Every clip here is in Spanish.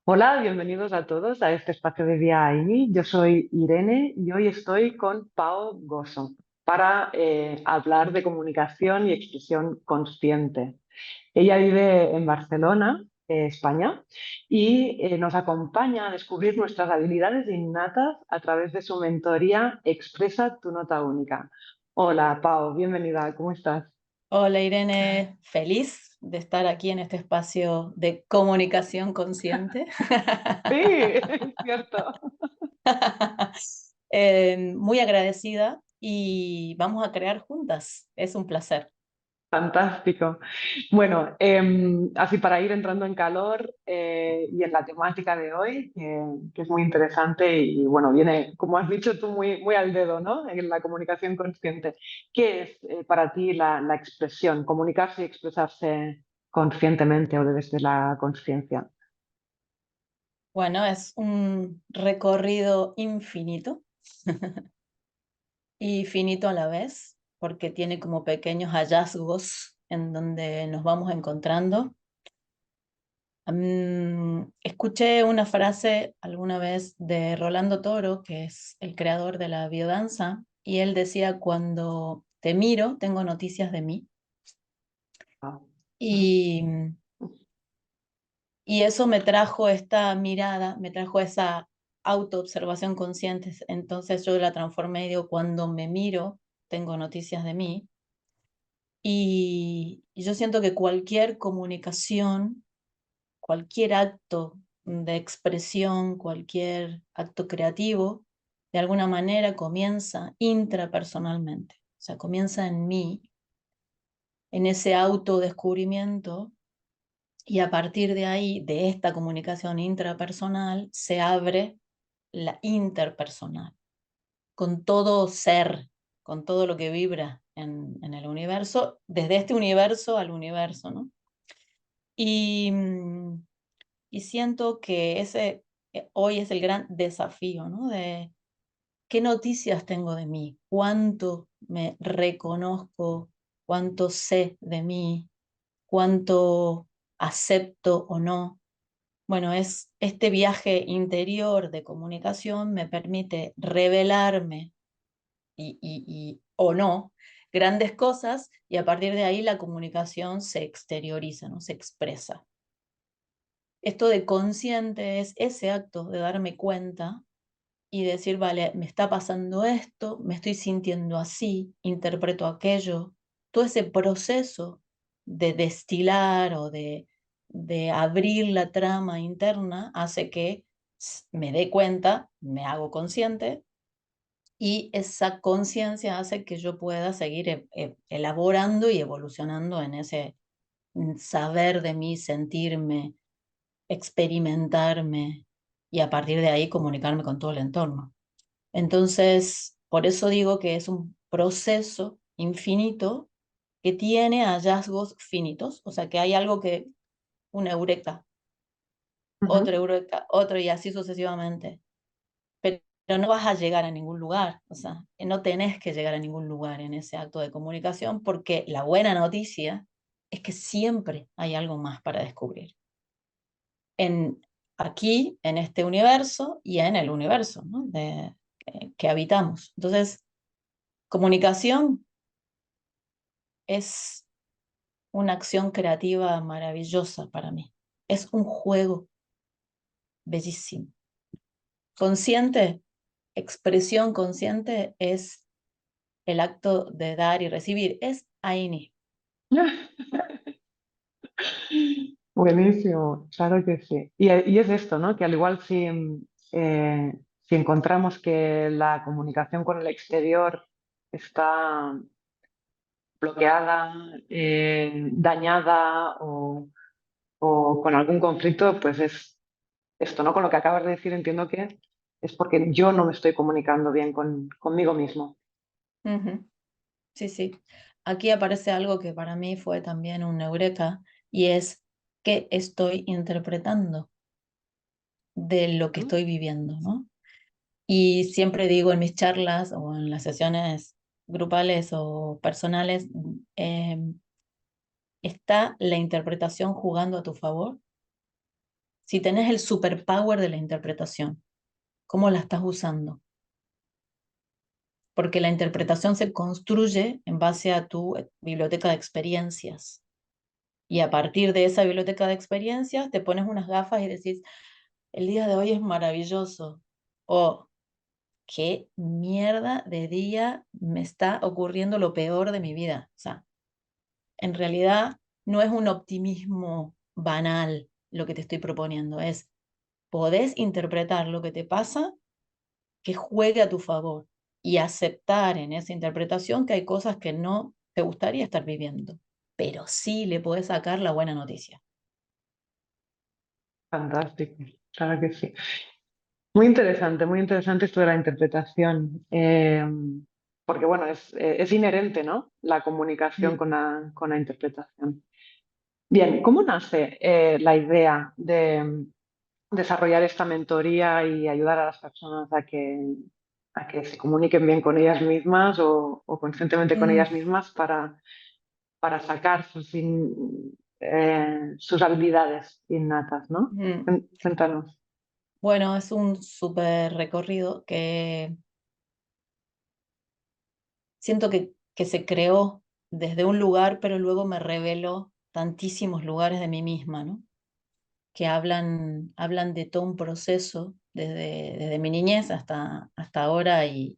Hola, bienvenidos a todos a este espacio de Vía AINI. Yo soy Irene y hoy estoy con Pau Gosso para hablar de comunicación y expresión consciente. Ella vive en Barcelona, España, y nos acompaña a descubrir nuestras habilidades innatas a través de su mentoría Expresa tu nota única. Hola, Pau, bienvenida, ¿cómo estás? Hola Irene, feliz de estar aquí en este espacio de comunicación consciente. Sí, es cierto. Muy agradecida y vamos a crear juntas. Es un placer. Fantástico. Bueno, así para ir entrando en calor y en la temática de hoy, que es muy interesante y bueno, viene, como has dicho tú, muy al dedo, ¿no? En la comunicación consciente. ¿Qué es para ti la expresión? Comunicarse y expresarse conscientemente o desde la conciencia. Bueno, es un recorrido infinito y finito a la vez, porque tiene como pequeños hallazgos en donde nos vamos encontrando. Escuché una frase alguna vez de Rolando Toro, que es el creador de la biodanza, y él decía, cuando te miro, tengo noticias de mí. Ah. Y, y eso me trajo esta mirada, me trajo esa autoobservación consciente. Entonces yo la transformé y digo, cuando me miro, tengo noticias de mí. Y yo siento que cualquier comunicación, cualquier acto de expresión, cualquier acto creativo, de alguna manera comienza intrapersonalmente. O sea, comienza en mí, en ese autodescubrimiento, y a partir de ahí, de esta comunicación intrapersonal, se abre la interpersonal, con todo ser, con todo lo que vibra en el universo, desde este universo al universo, ¿no? Y, y siento que ese hoy es el gran desafío, ¿no? De qué noticias tengo de mí, cuánto me reconozco, cuánto sé de mí, cuánto acepto o no. Bueno, es este viaje interior de comunicación me permite revelarme o no grandes cosas, y a partir de ahí la comunicación se exterioriza, ¿no? Se expresa. Esto de consciente es ese acto de darme cuenta y decir, vale, me está pasando esto, me estoy sintiendo así, interpreto aquello. Todo ese proceso de destilar o de abrir la trama interna hace que me dé cuenta, me hago consciente, y esa conciencia hace que yo pueda seguir elaborando y evolucionando en ese saber de mí, sentirme, experimentarme, y a partir de ahí comunicarme con todo el entorno. Entonces, por eso digo que es un proceso infinito que tiene hallazgos finitos, o sea que hay algo que, una Ujú. eureka, otro, y así sucesivamente. Pero no vas a llegar a ningún lugar, o sea, no tenés que llegar a ningún lugar en ese acto de comunicación, porque la buena noticia es que siempre hay algo más para descubrir. En, aquí, en este universo y en el universo, ¿no? Que habitamos. Entonces, comunicación es una acción creativa maravillosa para mí. Es un juego bellísimo. Consciente, expresión consciente es el acto de dar y recibir. Es Aini. Buenísimo, claro que sí. Y es esto, ¿no? Que al igual si encontramos que la comunicación con el exterior está bloqueada, dañada o con algún conflicto, pues es esto, ¿no? Con lo que acabas de decir, entiendo que es porque yo no me estoy comunicando bien conmigo mismo. Ujú. Sí, sí. Aquí aparece algo que para mí fue también un eureka, y es qué estoy interpretando de lo que ¿Mm? estoy viviendo, ¿no? Y siempre digo en mis charlas o en las sesiones grupales o personales, ¿está la interpretación jugando a tu favor? Si tenés el superpower de la interpretación, ¿cómo la estás usando? Porque la interpretación se construye en base a tu biblioteca de experiencias. Y a partir de esa biblioteca de experiencias te pones unas gafas y decís, el día de hoy es maravilloso. O qué mierda de día me está ocurriendo lo peor de mi vida. O sea, en realidad no es un optimismo banal lo que te estoy proponiendo, es podés interpretar lo que te pasa que juegue a tu favor y aceptar en esa interpretación que hay cosas que no te gustaría estar viviendo, pero sí le podés sacar la buena noticia. Fantástico, claro que sí. muy interesante esto de la interpretación, porque bueno, es inherente, ¿no? La comunicación Mm, con la interpretación. Bien, ¿cómo nace la idea de desarrollar esta mentoría y ayudar a las personas a que se comuniquen bien con ellas mismas o conscientemente con ellas mm, mismas para sacar sus habilidades innatas, ¿no? mm. Cuéntanos. Bueno, es un súper recorrido que siento que se creó desde un lugar, pero luego me reveló tantísimos lugares de mí misma, ¿no? Que hablan de todo un proceso desde mi niñez hasta ahora y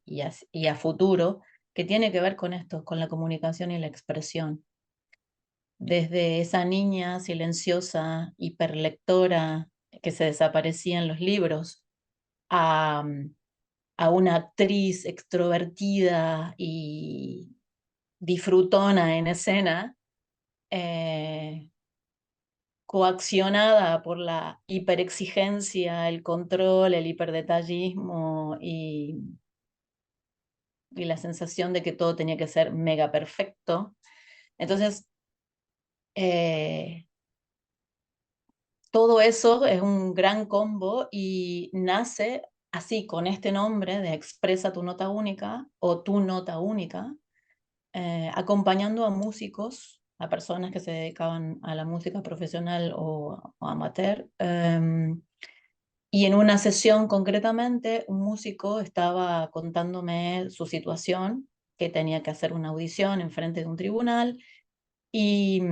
a futuro, que tiene que ver con esto, con la comunicación y la expresión. Desde esa niña silenciosa, hiperlectora, que se desaparecía en los libros, a, a una actriz extrovertida y disfrutona en escena, eh, coaccionada por la hiperexigencia, el control, el hiperdetallismo y la sensación de que todo tenía que ser mega perfecto. Entonces, eh, todo eso es un gran combo y nace así con este nombre de Expresa tu nota única o tu nota única, acompañando a músicos, a personas que se dedicaban a la música profesional o amateur. Y en una sesión concretamente, un músico estaba contándome su situación, que tenía que hacer una audición en frente de un tribunal, y,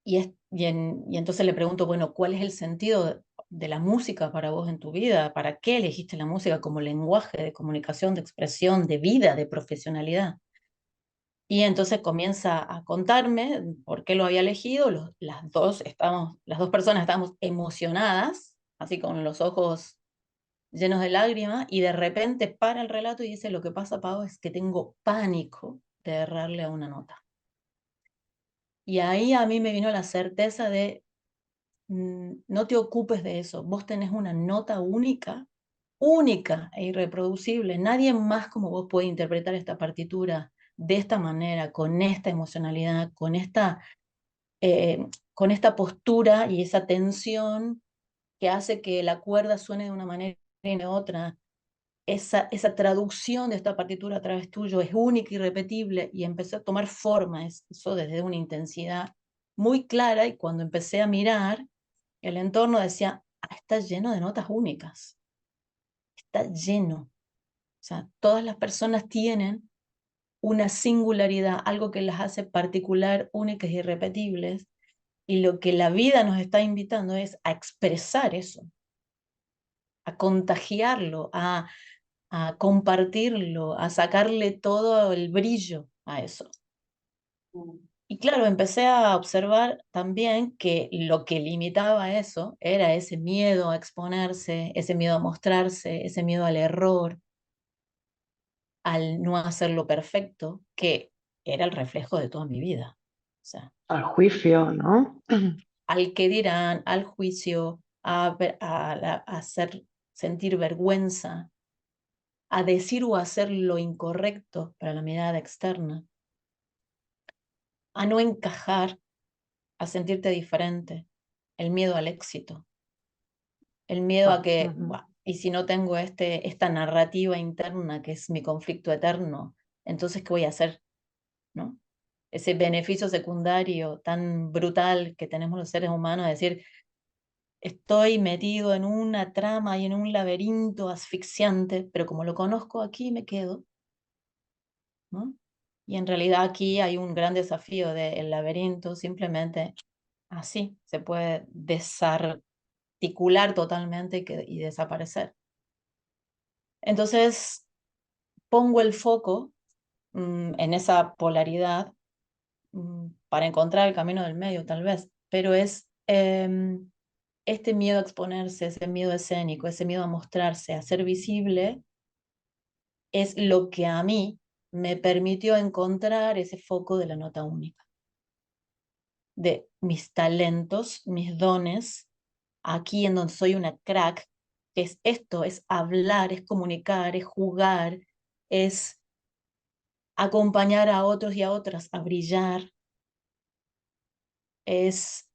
y entonces le pregunto, bueno, ¿cuál es el sentido de la música para vos en tu vida? ¿Para qué elegiste la música como lenguaje de comunicación, de expresión, de vida, de profesionalidad? Y entonces comienza a contarme por qué lo había elegido. Las dos personas estábamos emocionadas, así con los ojos llenos de lágrimas, y de repente para el relato y dice, lo que pasa, Pau, es que tengo pánico de errarle a una nota. Y ahí a mí me vino la certeza de, no te ocupes de eso, vos tenés una nota única, única e irreproducible. Nadie más como vos puede interpretar esta partitura de esta manera, con esta emocionalidad, con esta postura y esa tensión que hace que la cuerda suene de una manera y de otra. Esa traducción de esta partitura a través tuyo es única y repetible y empezó a tomar forma eso desde una intensidad muy clara y cuando empecé a mirar, el entorno decía, está lleno de notas únicas, está lleno. O sea, todas las personas tienen una singularidad, algo que las hace particular, únicas y irrepetibles, y lo que la vida nos está invitando es a expresar eso, a contagiarlo, a compartirlo, a sacarle todo el brillo a eso. Y claro, empecé a observar también que lo que limitaba eso era ese miedo a exponerse, ese miedo a mostrarse, ese miedo al error, al no hacerlo perfecto, que era el reflejo de toda mi vida. O sea, Al juicio, ¿no? al que dirán, al juicio, a hacer sentir vergüenza, a decir o hacer lo incorrecto para la mirada externa, a no encajar, a sentirte diferente, el miedo al éxito, el miedo a Ah, que, ujú. "Buah, y si no tengo esta narrativa interna que es mi conflicto eterno, entonces ¿qué voy a hacer? ¿No? Ese beneficio secundario tan brutal que tenemos los seres humanos de decir, estoy metido en una trama y en un laberinto asfixiante, pero como lo conozco aquí me quedo, ¿no? Y en realidad aquí hay un gran desafío del laberinto, simplemente así se puede desarticular totalmente y desaparecer. Entonces pongo el foco en esa polaridad para encontrar el camino del medio tal vez, pero es este miedo a exponerse, ese miedo escénico, ese miedo a mostrarse, a ser visible, es lo que a mí me permitió encontrar ese foco de la nota única, de mis talentos, mis dones, aquí en donde soy una crack, que es esto, es hablar, es comunicar, es jugar, es acompañar a otros y a otras a brillar, es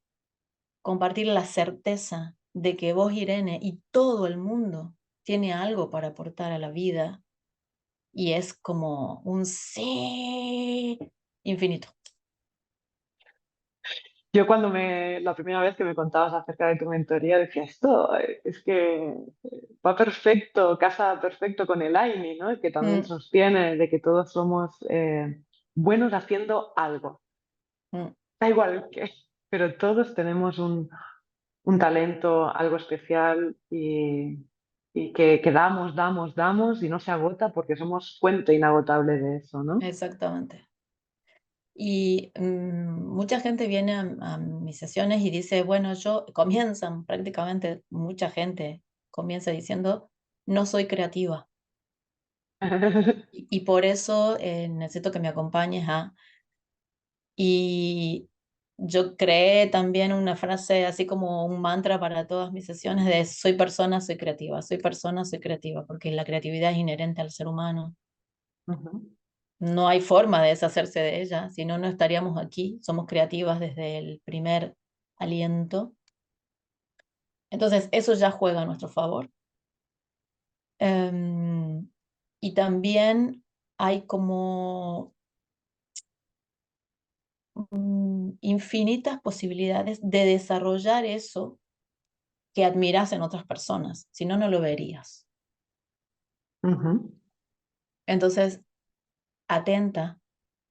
compartir la certeza de que vos, Irene, y todo el mundo tiene algo para aportar a la vida y es como un sí infinito. Yo cuando la primera vez que me contabas acerca de tu mentoría decía, esto es que va perfecto, casa perfecto con el AINI, ¿no? Que también Mm, sostiene de que todos somos buenos haciendo algo. mm, Da igual qué, pero todos tenemos un talento, algo especial y que damos, damos, damos y no se agota porque somos fuente inagotable de eso, ¿no? exactamente. Y mucha gente viene a mis sesiones y dice, bueno, comienzan prácticamente, mucha gente comienza diciendo, no soy creativa. Y por eso necesito que me acompañes a... Y yo creé también una frase así como un mantra para todas mis sesiones de soy persona, soy creativa, soy persona, soy creativa, porque la creatividad es inherente al ser humano. Ujú. No hay forma de deshacerse de ella, si no, no estaríamos aquí. Somos creativas desde el primer aliento. Entonces, eso ya juega a nuestro favor. Em, y también hay como infinitas posibilidades de desarrollar eso que admiras en otras personas, si no, no lo verías. Ujú. Entonces, atenta,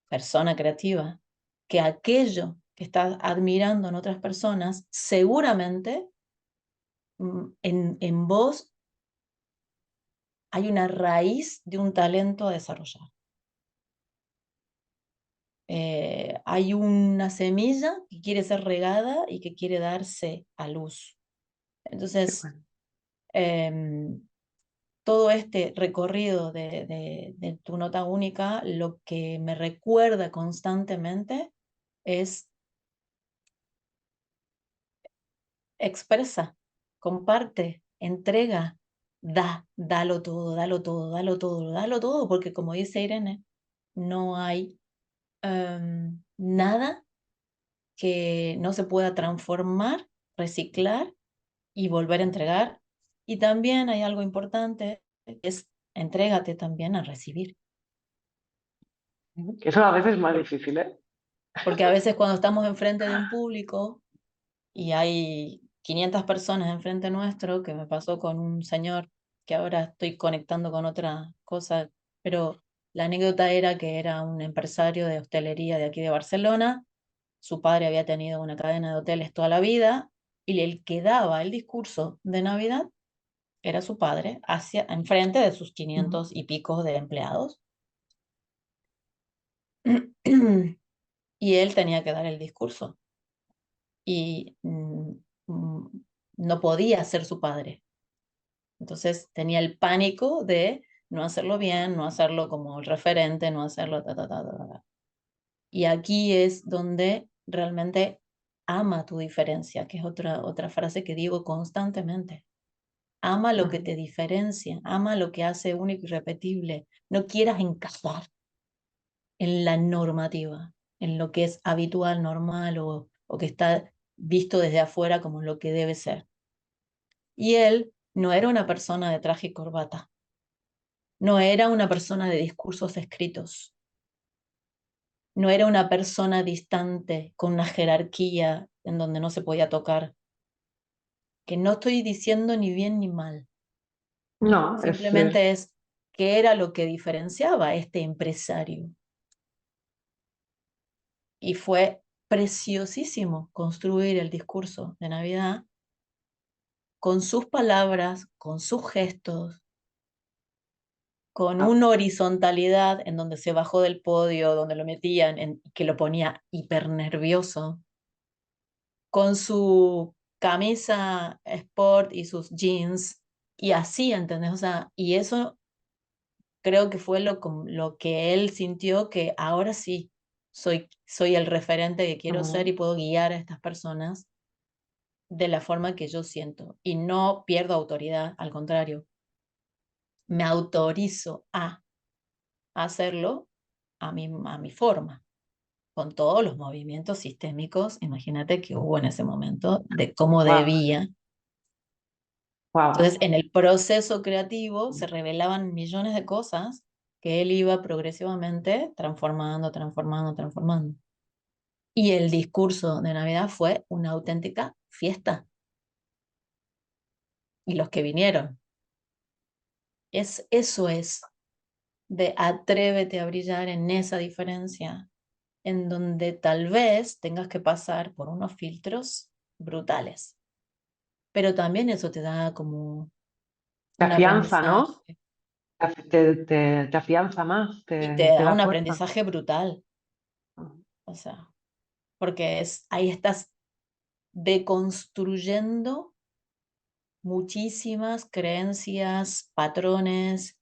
persona creativa, que aquello que estás admirando en otras personas, seguramente en vos hay una raíz de un talento a desarrollar. Hay una semilla que quiere ser regada y que quiere darse a luz. Qué Entonces, bueno. em, todo este recorrido de tu nota única, lo que me recuerda constantemente es expresa, comparte, entrega, dalo todo, dalo todo, dalo todo, dalo todo, porque como dice Irene, no hay nada que no se pueda transformar, reciclar y volver a entregar. Y también hay algo importante, es entrégate también a recibir. Eso a veces es más difícil, ¿eh? Porque a veces cuando estamos enfrente de un público y hay 500 personas enfrente nuestro, que me pasó con un señor que ahora estoy conectando con otra cosa, pero la anécdota era que era un empresario de hostelería de aquí de Barcelona, su padre había tenido una cadena de hoteles toda la vida y el que daba el discurso de Navidad era su padre, hacia enfrente de sus Ujú. 500 y pico de empleados. Y él tenía que dar el discurso y no podía ser su padre. Entonces tenía el pánico de no hacerlo bien, no hacerlo como el referente, no hacerlo ta, ta, ta, ta, ta. Y aquí es donde realmente ama tu diferencia, que es otra frase que digo constantemente. Ama lo que Ujú. te diferencia, ama lo que hace único y repetible. No quieras encajar en la normativa, en lo que es habitual, normal o que está visto desde afuera como lo que debe ser. Y él no era una persona de traje y corbata, no era una persona de discursos escritos, no era una persona distante con una jerarquía en donde no se podía tocar. que no estoy diciendo ni bien ni mal, No, simplemente es qué era lo que diferenciaba a este empresario. Y fue preciosísimo construir el discurso de Navidad con sus palabras, con sus gestos, con ah, una horizontalidad en donde se bajó del podio, donde lo metían, que lo ponía hiper nervioso, con su camisa sport y sus jeans, y así, ¿entendés? O sea, y eso creo que fue lo que él sintió que ahora sí soy el referente que quiero ser y puedo guiar a estas personas de la forma que yo siento. Y no pierdo autoridad, al contrario, me autorizo a hacerlo a mi forma, con todos los movimientos sistémicos, imagínate que hubo en ese momento, de cómo wow, debía. Entonces, wow. en el proceso creativo se revelaban millones de cosas que él iba progresivamente transformando, transformando, transformando. Y el discurso de Navidad fue una auténtica fiesta. Y los que vinieron, eso es de atrévete a brillar en esa diferencia, en donde tal vez tengas que pasar por unos filtros brutales, pero también eso te da como Te un afianza, ¿no? aprendizaje Te afianza más, y te te da da un fuerza. aprendizaje brutal, o sea, porque ahí estás deconstruyendo muchísimas creencias, patrones,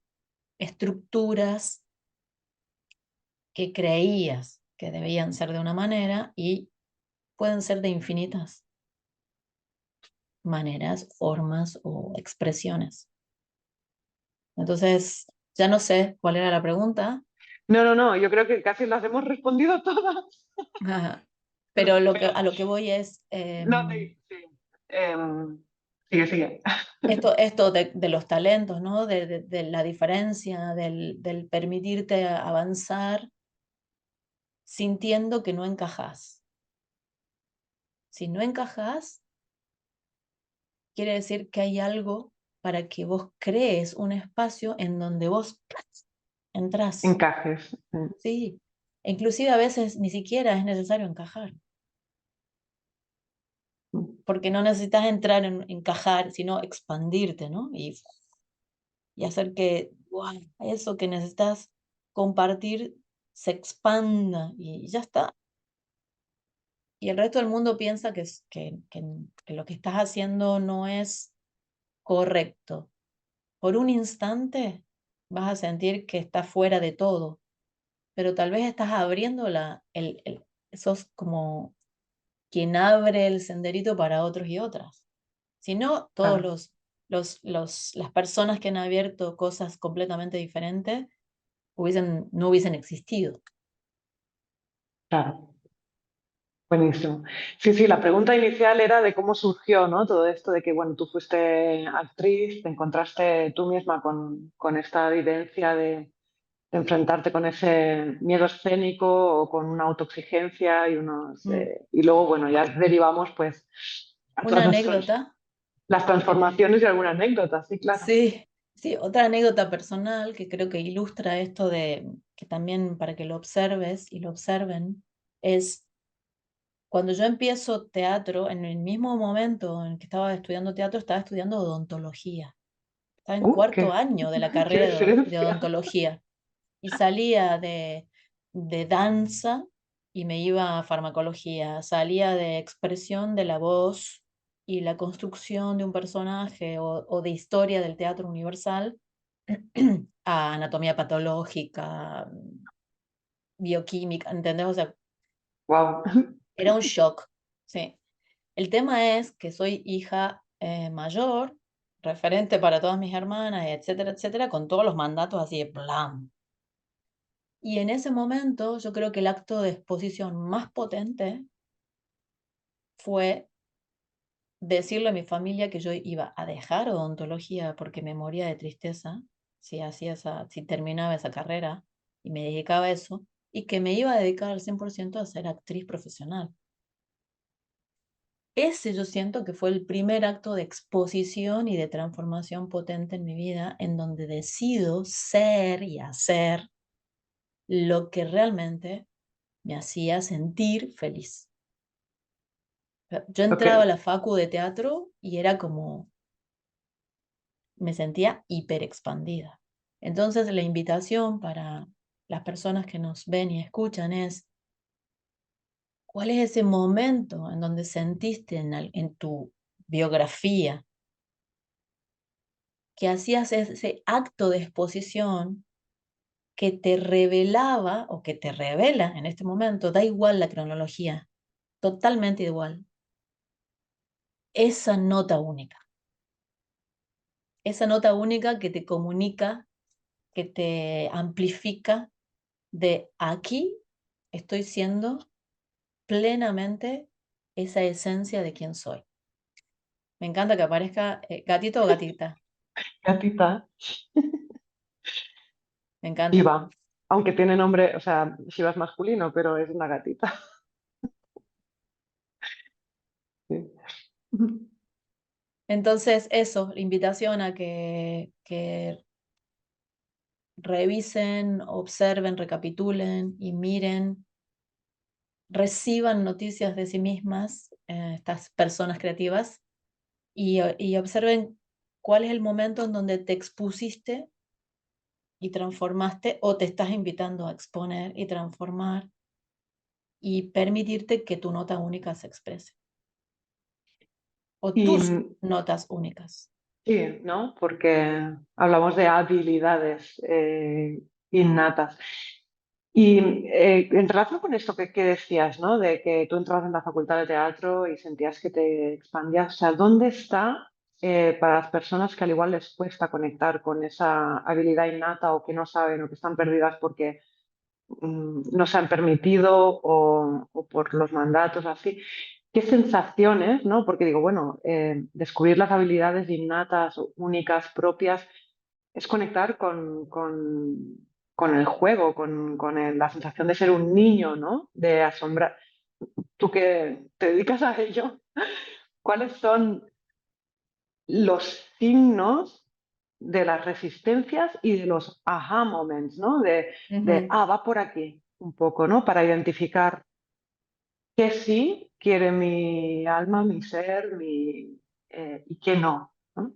estructuras que creías que debían ser de una manera y pueden ser de infinitas maneras, formas o expresiones. Entonces, ya no sé cuál era la pregunta, No, no, no, yo creo que casi las hemos respondido todas. ajá, pero Pero, a lo que voy es, no, sí. Sigue, sigue. esto de los talentos, ¿no? De la diferencia, del permitirte avanzar sintiendo que no encajas. Si no encajas, quiere decir que hay algo para que vos crees un espacio en donde vos entras. Encajes. Sí, inclusive a veces ni siquiera es necesario encajar, porque no necesitas entrar en encajar, sino expandirte, ¿no? Y hacer que wow, eso que necesitas compartir se expanda y ya está. Y el resto del mundo piensa que lo que estás haciendo no es correcto. Por un instante vas a sentir que estás fuera de todo, pero tal vez estás abriendo sos como quien abre el senderito para otros y otras. Si no, todos Claro, las personas que han abierto cosas completamente diferentes no hubiesen existido. claro. Buenísimo. Sí, sí, la pregunta inicial era de cómo surgió, ¿no? Todo esto de que, bueno, tú fuiste actriz, te encontraste tú misma con esta vivencia de enfrentarte con ese miedo escénico o con una autoexigencia Mm. y luego, bueno, ya derivamos pues a Una todas anécdota, las transformaciones y alguna anécdota, sí, claro. sí, sí, otra anécdota personal que creo que ilustra esto que también para que lo observes y lo observen, es cuando yo empiezo teatro, en el mismo momento en que estaba estudiando teatro, estaba estudiando odontología. Estaba en cuarto Qué, año de la qué carrera de diferencia. odontología y salía de danza y me iba a farmacología, salía de expresión de la voz y la construcción de un personaje o de historia del teatro universal a anatomía patológica, bioquímica, ¿entendés? O sea, Wow. era un shock, sí. El tema es que soy hija mayor, referente para todas mis hermanas, etcétera, etcétera, con todos los mandatos así de plan. Y en ese momento yo creo que el acto de exposición más potente fue decirle a mi familia que yo iba a dejar odontología porque me moría de tristeza si terminaba esa carrera y me dedicaba a eso, y que me iba a dedicar al 100% a ser actriz profesional. ese yo siento que fue el primer acto de exposición y de transformación potente en mi vida, en donde decido ser y hacer lo que realmente me hacía sentir feliz. Yo Lo entraba a que, la facu de teatro y era como, me sentía hiper expandida. Entonces la invitación para las personas que nos ven y escuchan es, ¿cuál es ese momento en donde sentiste en tu biografía que hacías ese acto de exposición que te revelaba o que te revela en este momento, da igual la cronología, totalmente igual, esa nota única que te comunica, que te amplifica de aquí estoy siendo plenamente esa esencia de quién soy. Me encanta que aparezca gatito o gatita, gatita, me encanta. Shiva, aunque tiene nombre, o sea, Shiva es masculino, pero es una gatita. Sí. Entonces, eso, la invitación a que revisen, observen, recapitulen y miren, reciban noticias de sí mismas, estas personas creativas, y observen cuál es el momento en donde te expusiste y transformaste o te estás invitando a exponer y transformar y permitirte que tu nota única se exprese o Y tus notas únicas. sí, ¿no? Porque hablamos de habilidades innatas. Y en relación con esto que decías, ¿no? De que tú entrabas en la facultad de teatro y sentías que te expandías, o sea, ¿dónde está para las personas que al igual les cuesta conectar con esa habilidad innata o que no saben o que están perdidas porque no se han permitido o por los mandatos así? ¿Qué sensaciones, ¿no? Porque digo, bueno, descubrir las habilidades innatas, únicas, propias, es conectar con el juego, la sensación de ser un niño, ¿no? De asombrar. Tú que te dedicas a ello, ¿cuáles son los signos de las resistencias y de los aha moments, ¿no? Ujú. Va por aquí, un poco, ¿no? Para identificar qué sí quiere mi alma, mi ser, y qué no, ¿no?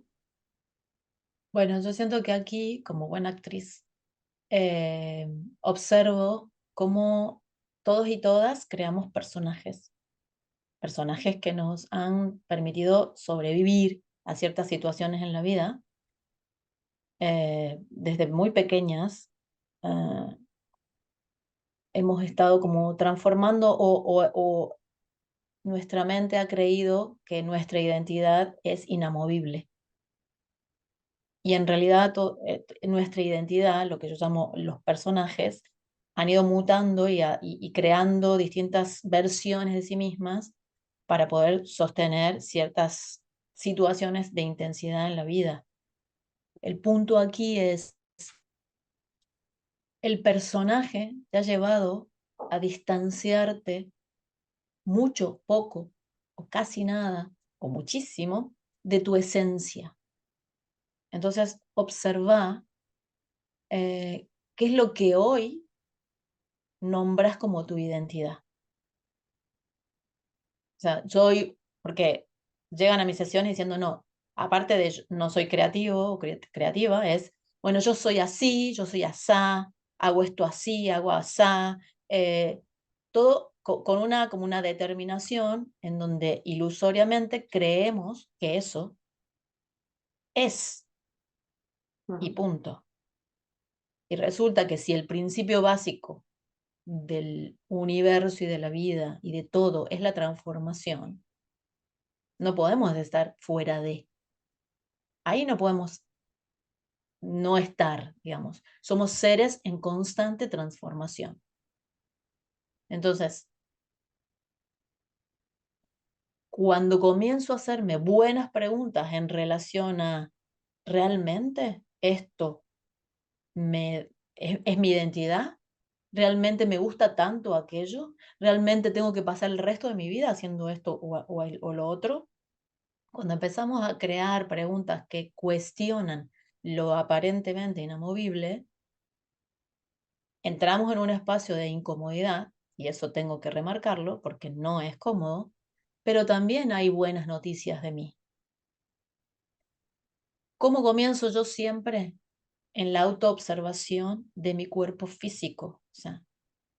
Bueno, yo siento que aquí, como buena actriz, eh, observo cómo todos y todas creamos personajes, personajes que nos han permitido sobrevivir a ciertas situaciones en la vida. Desde muy pequeñas eh, hemos estado como transformando o nuestra mente ha creído que nuestra identidad es inamovible. Y en realidad nuestra identidad, lo que yo llamo los personajes, han ido mutando y creando distintas versiones de sí mismas para poder sostener ciertas situaciones de intensidad en la vida. El punto aquí es, el personaje te ha llevado a distanciarte mucho, poco, o casi nada, o muchísimo, de tu esencia. Entonces, observa qué es lo que hoy nombras como tu identidad. O sea, porque llegan a mis sesiones diciendo, no, aparte de no soy creativo o creativa, es, bueno, yo soy así, yo soy asá, hago esto así, hago asá, todo con como una determinación en donde ilusoriamente creemos que eso es y Ujú. punto. Y resulta que si el principio básico del universo y de la vida y de todo es la transformación, no podemos estar fuera de. Ahí no podemos no estar, digamos. Somos seres en constante transformación. Entonces, cuando comienzo a hacerme buenas preguntas en relación a realmente esto es mi identidad, ¿Realmente me gusta tanto aquello? ¿Realmente tengo que pasar el resto de mi vida haciendo esto o lo otro? Cuando empezamos a crear preguntas que cuestionan lo aparentemente inamovible, entramos en un espacio de incomodidad, y eso tengo que remarcarlo porque no es cómodo, pero también hay buenas noticias de mí. ¿Cómo comienzo yo siempre? En la autoobservación de mi cuerpo físico. O sea,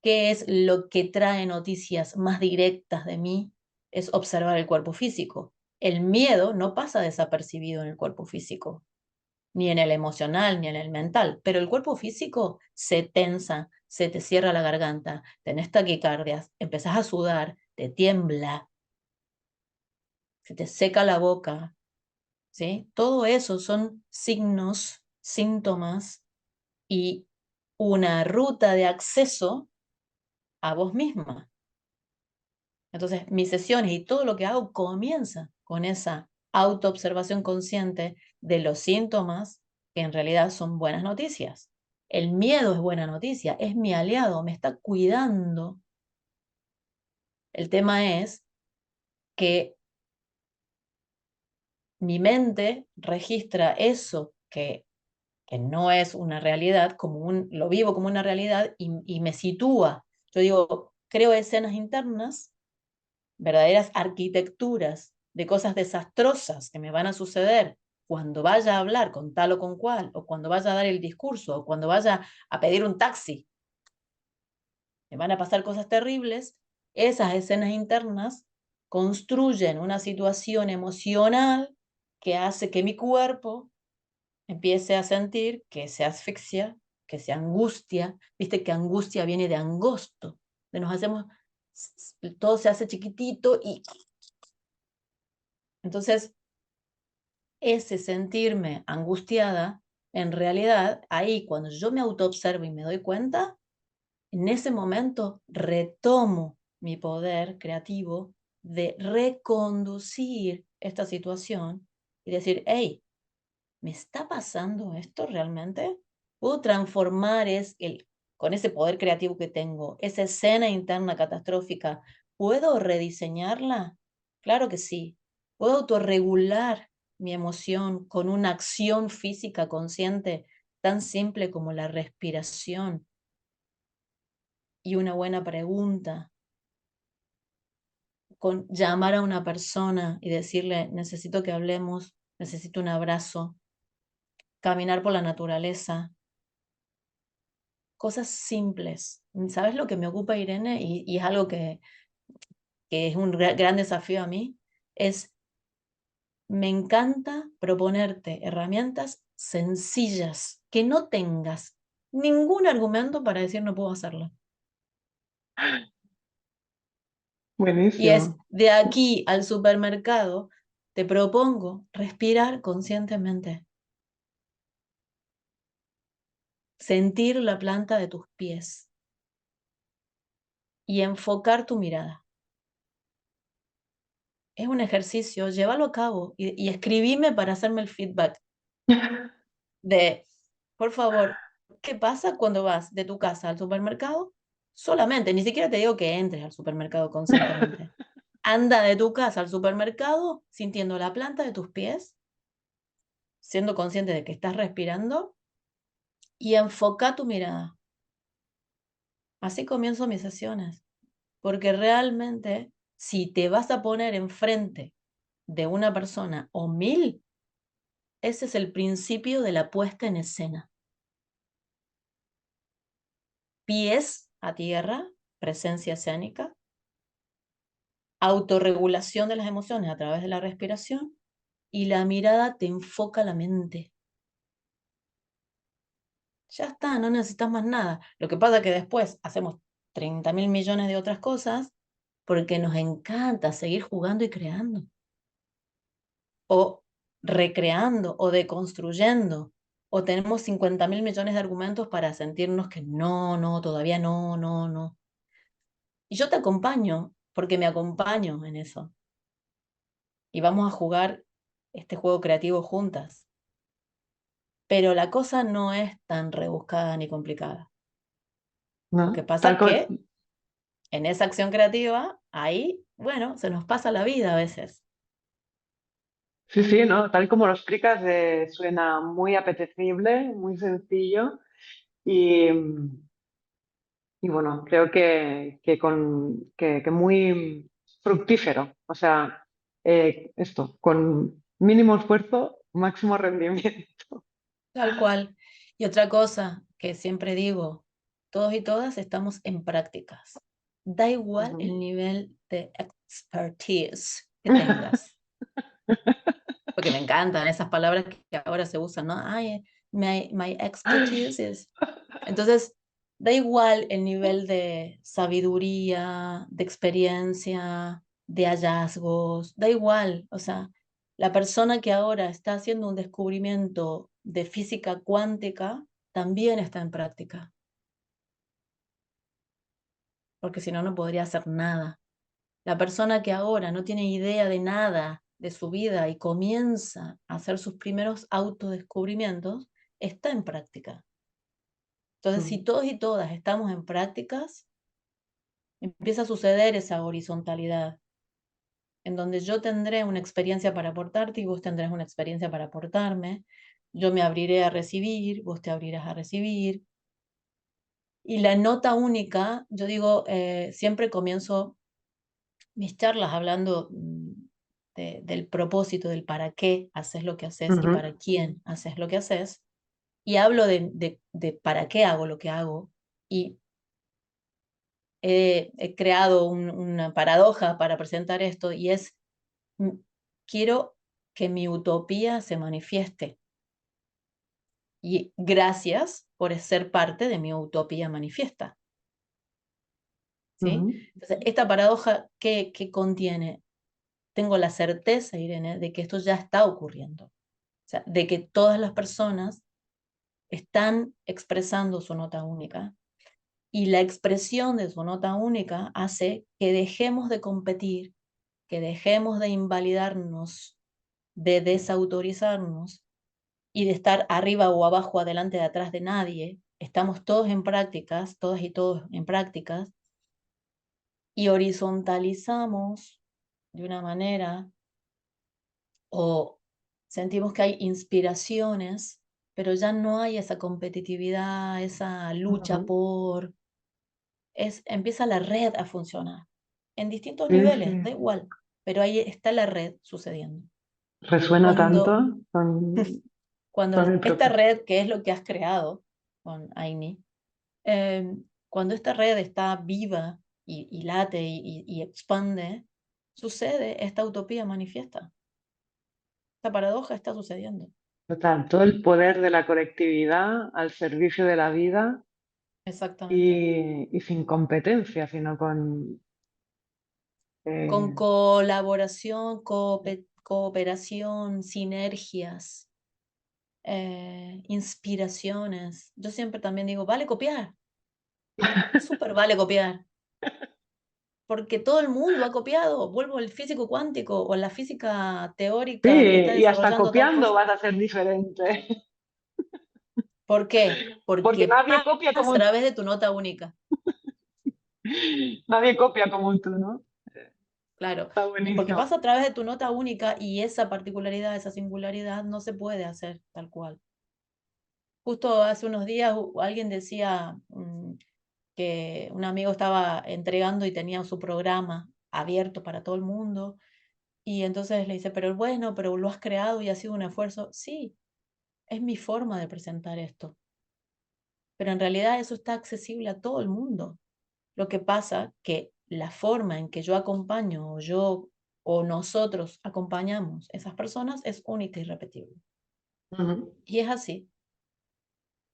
¿qué es lo que trae noticias más directas de mí? Es observar el cuerpo físico. El miedo no pasa desapercibido en el cuerpo físico, ni en el emocional, ni en el mental, pero el cuerpo físico se tensa, se te cierra la garganta, tenés taquicardias, empezás a sudar, te tiembla, se te seca la boca, ¿sí? Todo eso son signos, síntomas y una ruta de acceso a vos misma. Entonces, mis sesiones y todo lo que hago comienza con esa autoobservación consciente de los síntomas que en realidad son buenas noticias. El miedo es buena noticia, es mi aliado, me está cuidando. El tema es que mi mente registra eso que no es una realidad, lo vivo como una realidad y me sitúa. Yo digo, creo escenas internas, verdaderas arquitecturas de cosas desastrosas que me van a suceder cuando vaya a hablar con tal o con cual, o cuando vaya a dar el discurso, o cuando vaya a pedir un taxi, me van a pasar cosas terribles. Esas escenas internas construyen una situación emocional que hace que mi cuerpo empiece a sentir que se asfixia, que se angustia. Viste que angustia viene de angosto, de nos hacemos, todo se hace chiquitito y entonces ese sentirme angustiada, en realidad, ahí cuando yo me autoobservo y me doy cuenta, en ese momento retomo mi poder creativo de reconducir esta situación y decir, hey, ¿me está pasando esto realmente? ¿Puedo transformar con ese poder creativo que tengo, esa escena interna catastrófica, puedo rediseñarla? Claro que sí. ¿Puedo autorregular mi emoción con una acción física consciente tan simple como la respiración y una buena pregunta? Con llamar a una persona y decirle, necesito que hablemos, necesito un abrazo, caminar por la naturaleza, cosas simples. ¿Sabes lo que me ocupa, Irene? Y es algo que es un gran desafío a mí. Me encanta proponerte herramientas sencillas, que no tengas ningún argumento para decir no puedo hacerlo. Y es Buenísimo. de aquí al supermercado, te propongo respirar conscientemente, sentir la planta de tus pies y enfocar tu mirada. Es un ejercicio, llévalo a cabo y escribime para hacerme el feedback de, por favor, ¿qué pasa cuando vas de tu casa al supermercado? Solamente, ni siquiera te digo que entres al supermercado conscientemente. Anda de tu casa al supermercado sintiendo la planta de tus pies, siendo consciente de que estás respirando y enfoca tu mirada. Así comienzo mis sesiones, porque realmente si te vas a poner enfrente de una persona o mil, ese es el principio de la puesta en escena. Pies a tierra, presencia escénica, autorregulación de las emociones a través de la respiración y la mirada te enfoca la mente. Ya está, no necesitas más nada. Lo que pasa es que después hacemos 30.000 millones de otras cosas porque nos encanta seguir jugando y creando o recreando o deconstruyendo o tenemos 50.000 millones de argumentos para sentirnos que no, no, todavía no, no, no. Y yo te acompaño porque me acompaño en eso. Y vamos a jugar este juego creativo juntas. Pero la cosa no es tan rebuscada ni complicada. Lo que ¿no? pasa que en esa acción creativa, ahí, bueno, se nos pasa la vida a veces. Sí, sí, ¿no? Tal como lo explicas, suena muy apetecible, muy sencillo y, y bueno, creo que muy fructífero. O sea, esto, con mínimo esfuerzo, máximo rendimiento. Tal cual. Y otra cosa que siempre digo, todos y todas estamos en prácticas. Da igual Ujú. el nivel de expertise que tengas, porque me encantan esas palabras que ahora se usan, ¿no? Ay, my expertise is... Entonces, da igual el nivel de sabiduría, de experiencia, de hallazgos, da igual. O sea, la persona que ahora está haciendo un descubrimiento de física cuántica también está en práctica, porque si no, no podría hacer nada. La persona que ahora no tiene idea de nada de su vida y comienza a hacer sus primeros autodescubrimientos, está en práctica. Entonces, si Ujú. todos y todas estamos en prácticas, empieza a suceder esa horizontalidad, en donde yo tendré una experiencia para aportarte y vos tendrás una experiencia para aportarme. Yo me abriré a recibir, vos te abrirás a recibir. Y la nota única, yo digo, siempre comienzo mis charlas hablando del propósito, del para qué haces lo que haces y Ujú. para quién haces lo que haces. Y hablo de para qué hago lo que hago. Y he creado una paradoja para presentar esto y es, quiero que mi utopía se manifieste y gracias por ser parte de mi utopía manifiesta. ¿Sí? Ujú. Entonces, esta paradoja, ¿qué contiene? Tengo la certeza, Irene, de que esto ya está ocurriendo. O sea, de que todas las personas están expresando su nota única y la expresión de su nota única hace que dejemos de competir, que dejemos de invalidarnos, de desautorizarnos y de estar arriba o abajo, adelante, de atrás de nadie. Estamos todos en prácticas, todas y todos en prácticas, y horizontalizamos de una manera o sentimos que hay inspiraciones, pero ya no hay esa competitividad, esa lucha Ujú. por... empieza la red a funcionar en distintos Sí, niveles, da sí. igual, pero ahí está la red sucediendo. Resuena Cuando, tanto cuando con el esta propio. red, que es lo que has creado con Aini, cuando esta red está viva y late y expande, sucede esta utopía manifiesta. Esta paradoja está sucediendo. Total, todo el poder de la colectividad al servicio de la vida Exactamente. y sin competencia, sino con... Con eh, colaboración, cooperación, sinergias, inspiraciones. Yo siempre también digo, vale copiar, súper vale copiar, porque todo el mundo ha copiado. Vuelvo al físico cuántico o la física sí, teórica que está y hasta desarrollando tal copiando cosa. vas a ser diferente, ¿Por qué? porque Porque nadie copia pasa a través de tu nota única. nadie copia como tú, ¿no? Claro, Está porque buenísimo. pasa a través de tu nota única y esa particularidad, esa singularidad no se puede hacer tal cual. Justo hace unos días alguien decía que un amigo estaba entregando y tenía su programa abierto para todo el mundo y entonces le dice, pero bueno, pero lo has creado y ha sido un esfuerzo. Sí, es mi forma de presentar esto, pero en realidad eso está accesible a todo el mundo. Lo que pasa que la forma en que yo acompaño o yo o nosotros acompañamos a esas personas es única y irrepetible. Ujú. Y es así.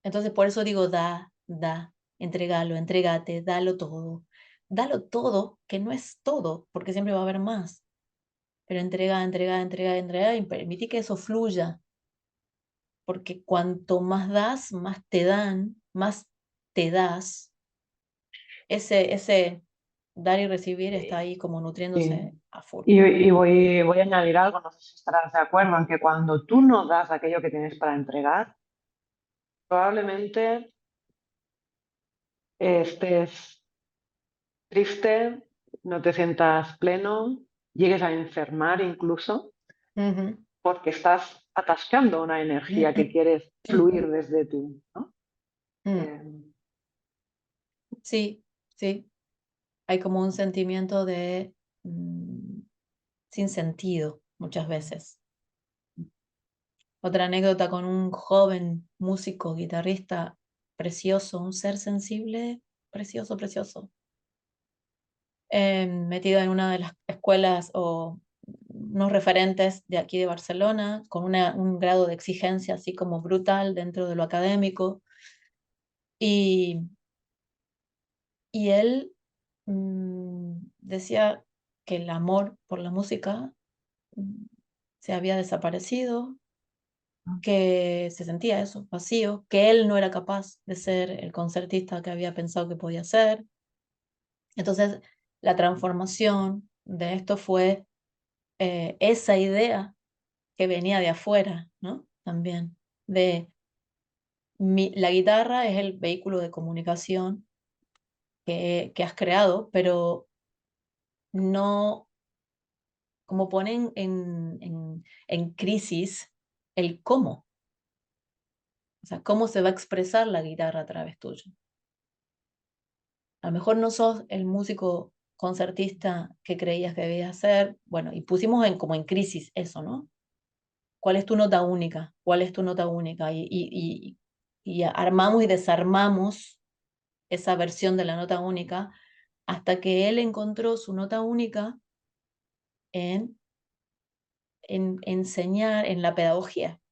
Entonces por eso digo, da, entregalo, entregate, dalo todo. Dalo todo, que no es todo, porque siempre va a haber más. Pero entrega, entrega, entrega, entrega y permití que eso fluya, porque cuanto más das, más te dan, más te das. Ese dar y recibir está ahí como Sí. nutriéndose a full. Y voy a añadir algo, no sé si estarás de acuerdo, en que cuando tú no das aquello que tienes para entregar, probablemente estés triste, no te sientas pleno, llegues a enfermar incluso, Ujú. porque estás atascando una energía que quieres fluir desde ti, ¿no? Mm. Eh, Sí, sí. Hay como un sentimiento de mm, sin sentido muchas veces. Otra anécdota con un joven músico, guitarrista precioso, un ser sensible, precioso, precioso, metido en una de las escuelas o unos referentes de aquí de Barcelona, con un grado de exigencia así como brutal dentro de lo académico. Y, y él decía que el amor por la música mm, se había desaparecido, que se sentía eso, vacío, que él no era capaz de ser el concertista que había pensado que podía ser. Entonces, la transformación de esto fue esa idea que venía de afuera, ¿no? También, de la guitarra es el vehículo de comunicación que has creado, pero no, como ponen en crisis el cómo, o sea, cómo se va a expresar la guitarra a través tuyo. A lo mejor no sos el músico concertista que creías que debías ser, bueno, y pusimos como en crisis eso, ¿no? ¿Cuál es tu nota única? ¿Cuál es tu nota única? Y armamos y desarmamos esa versión de la nota única hasta que él encontró su nota única en, en enseñar, en la pedagogía,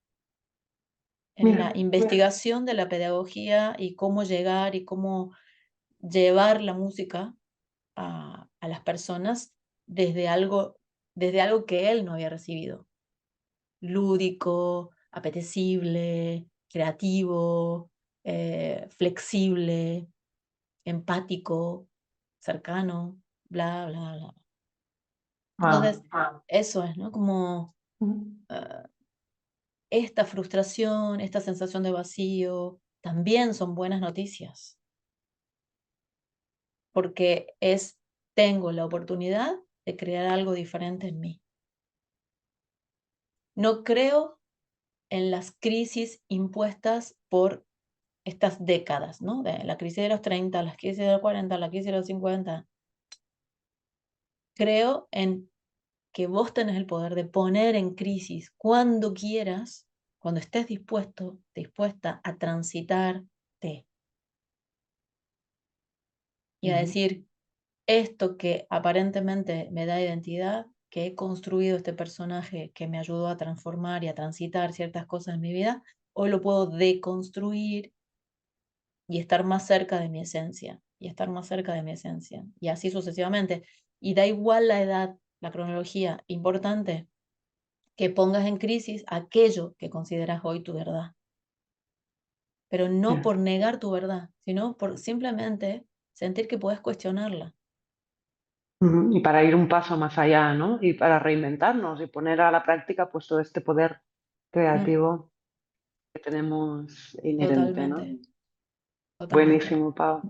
en la Mira, investigación de la pedagogía y cómo llegar y cómo llevar la música a las personas desde algo que él no había recibido. Lúdico, apetecible, creativo, flexible, empático, cercano, bla, bla, bla. wow. Entonces, eso es, ¿no? Como ah, esta frustración, esta sensación de vacío, también son buenas noticias, porque tengo la oportunidad de crear algo diferente en mí. No creo en las crisis impuestas por estas décadas, ¿no? De la crisis de los 30, la crisis de los 40, la crisis de los 50. Creo en que vos tenés el poder de poner en crisis cuando quieras, cuando estés dispuesto, dispuesta a transitarte y a Ujú. decir, esto que aparentemente me da identidad, que he construido este personaje que me ayudó a transformar y a transitar ciertas cosas en mi vida, hoy lo puedo deconstruir y estar más cerca de mi esencia, y estar más cerca de mi esencia, y así sucesivamente. Y da igual la edad, la cronología, importante que pongas en crisis aquello que consideras hoy tu verdad, pero no Ya. por negar tu verdad, sino por simplemente sentir que puedes cuestionarla. Ujú. Y para ir un paso más allá, ¿no? Y para reinventarnos y poner a la práctica pues todo este poder Mm, creativo que tenemos inherente, ¿no? totalmente, totalmente. Buenísimo, Pau.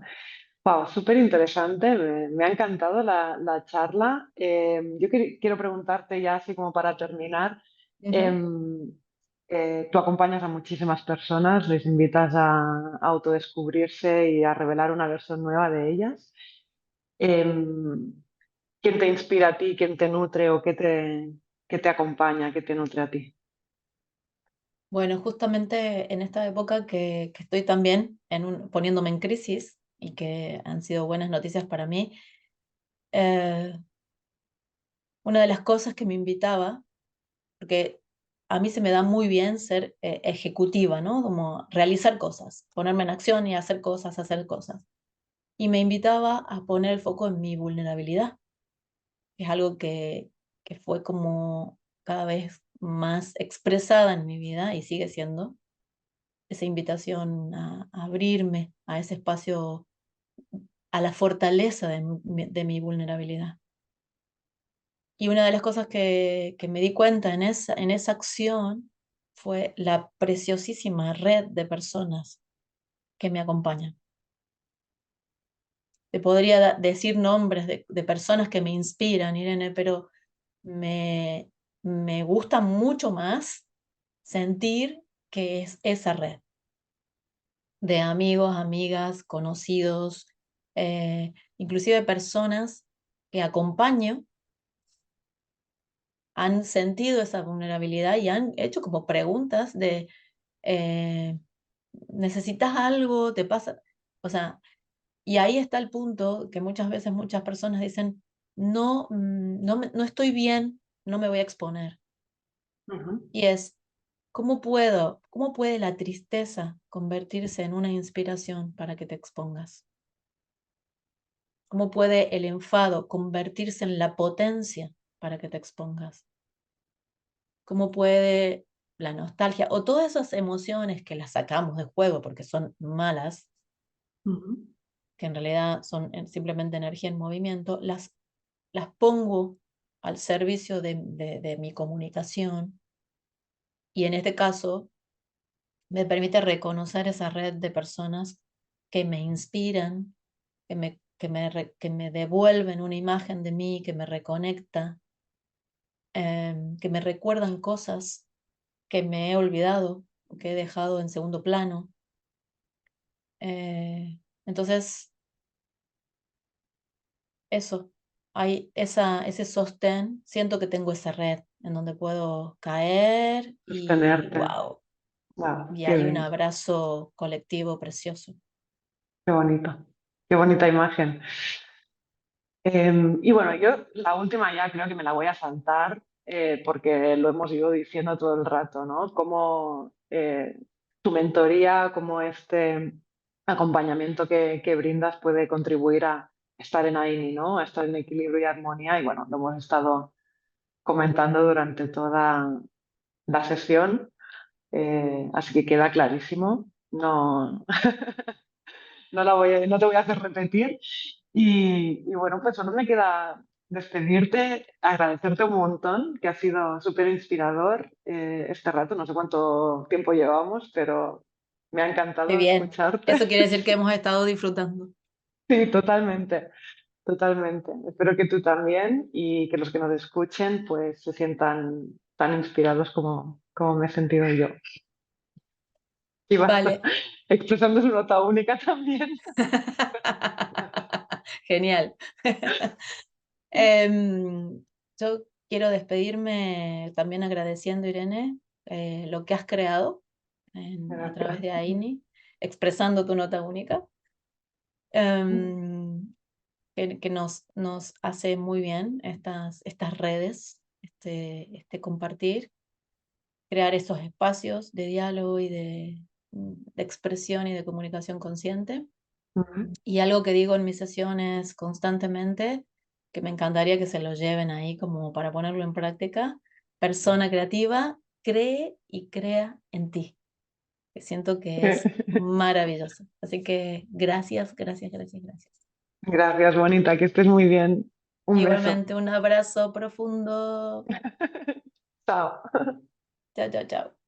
Pau, súper interesante, me ha encantado la charla. Yo quiero preguntarte ya así como para terminar, Ujú. em, tú acompañas a muchísimas personas, les invitas a autodescubrirse y a revelar una versión nueva de ellas. Em, ¿Quién te inspira a ti? ¿Quién te nutre o qué te acompaña? ¿Qué te nutre a ti? Bueno, justamente en esta época que estoy también poniéndome en crisis y que han sido buenas noticias para mí, eh, una de las cosas que me invitaba, porque a mí se me da muy bien ser ejecutiva, ¿no? Como realizar cosas, ponerme en acción y hacer cosas, hacer cosas. Y me invitaba a poner el foco en mi vulnerabilidad, que es algo que fue como cada vez más expresada en mi vida y sigue siendo esa invitación a abrirme a ese espacio, a la fortaleza de mi vulnerabilidad. Y una de las cosas que me di cuenta en esa acción fue la preciosísima red de personas que me acompañan. Te podría decir nombres de personas que me inspiran, Irene, pero me, me gusta mucho más sentir que es esa red de amigos, amigas, conocidos, inclusive personas que acompaño, han sentido esa vulnerabilidad y han hecho como preguntas de, eh, ¿necesitas algo? ¿Te pasa? O sea, y ahí está el punto que muchas veces muchas personas dicen, no, no estoy bien, no me voy a exponer. Ujú, Y es, cómo puede la tristeza convertirse en una inspiración para que te expongas? ¿Cómo puede el enfado convertirse en la potencia para que te expongas? ¿Cómo puede la nostalgia o todas esas emociones que las sacamos de juego porque son malas, ujú, que en realidad son simplemente energía en movimiento, las pongo al servicio de mi comunicación y en este caso me permite reconocer esa red de personas que me inspiran, que me devuelven una imagen de mí, que me reconecta, que me recuerdan cosas que me he olvidado o que he dejado en segundo plano. Entonces, eso, hay ese sostén, siento que tengo esa red en donde puedo caer y sostenerte. wow, Wow, y qué hay un bien, abrazo colectivo precioso. qué bonito, qué bonita imagen. Y bueno, yo la última ya creo que me la voy a saltar porque lo hemos ido diciendo todo el rato, ¿no? Cómo tu mentoría, cómo este acompañamiento que brindas puede contribuir a estar en AINI, ¿no? A estar en equilibrio y armonía. Y bueno, lo hemos estado comentando durante toda la sesión, así que queda clarísimo. No, no te voy a hacer repetir. Y bueno, pues solo me queda despedirte, agradecerte un montón, que ha sido súper inspirador este rato. No sé cuánto tiempo llevamos, pero me ha Qué encantado bien, escucharte. eso quiere decir que hemos estado disfrutando. Sí, totalmente, totalmente. Espero que tú también y que los que nos escuchen pues se sientan tan inspirados como me he sentido yo. Y va Vale. expresando su nota única también. Genial. Em, yo quiero despedirme también agradeciendo, Irene, lo que has creado a través Gracias. de AINI, expresando tu nota única, em, que nos hace muy bien estas redes, este compartir, crear esos espacios de diálogo y de expresión y de comunicación consciente. Ujú. Y algo que digo en mis sesiones constantemente, que me encantaría que se lo lleven ahí como para ponerlo en práctica, persona creativa, cree y crea en ti, que siento que es maravilloso. Así que gracias, gracias, gracias, gracias. Gracias, bonita, que estés muy bien. Un beso. Igualmente un abrazo profundo. Chao. Chao, chao, chao.